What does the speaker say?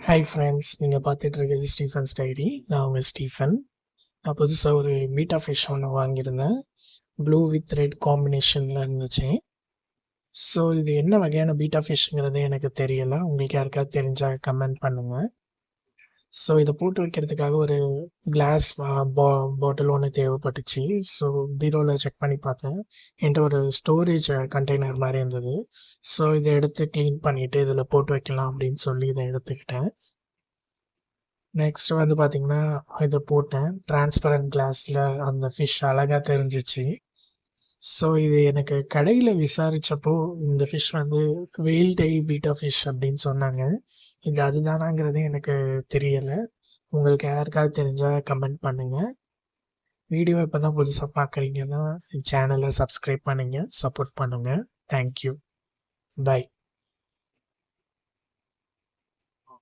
Hi friends, நீங்கள் பார்த்துட்டு இருக்கிறது ஸ்டீஃபன்ஸ் டைரி. நான் உங்கள் ஸ்டீஃபன். நான் புதுசாக ஒரு பீட்டா ஃபிஷ் ஒன்று வாங்கியிருந்தேன். ப்ளூ வித் ரெட் காம்பினேஷனில் இருந்துச்சு. ஸோ இது என்ன வகையான பீட்டா ஃபிஷ்ங்கிறது எனக்கு தெரியலை. உங்களுக்கு யாருக்காவது தெரிஞ்சால் கமெண்ட் பண்ணுங்கள். ஸோ இதை போட்டு வைக்கிறதுக்காக ஒரு கிளாஸ் பாட்டில் ஒன்று தேவைப்பட்டுச்சு. ஸோ பீரோவில் செக் பண்ணி பார்த்தேன். என்கிட்ட ஒரு ஸ்டோரேஜ் கண்டெய்னர் மாதிரி இருந்தது. ஸோ இதை எடுத்து க்ளீன் பண்ணிவிட்டு இதில் போட்டு வைக்கலாம் அப்படின்னு சொல்லி இதை எடுத்துக்கிட்டேன். நெக்ஸ்ட் வந்து பார்த்தீங்கன்னா, இத போட்டேன். டிரான்ஸ்பரன்ட் கிளாஸில் அந்த ஃபிஷ் அழகா தெரிஞ்சுச்சு. ஸோ இது எனக்கு கடையில விசாரிச்சப்போ, இந்த ஃபிஷ் வந்து வெயில் டெயில் பீட்டா ஃபிஷ் அப்படின்னு சொன்னாங்க. இது அதுதானாங்கிறது எனக்கு தெரியல. உங்களுக்கு யாருக்காவது தெரிஞ்சா கமெண்ட் பண்ணுங்க. வீடியோ இப்போ தான் புதுசா பார்க்குறீங்கன்னா, சேனலை சப்ஸ்கிரைப் பண்ணுங்க, சப்போர்ட் பண்ணுங்க. Thank you. பை.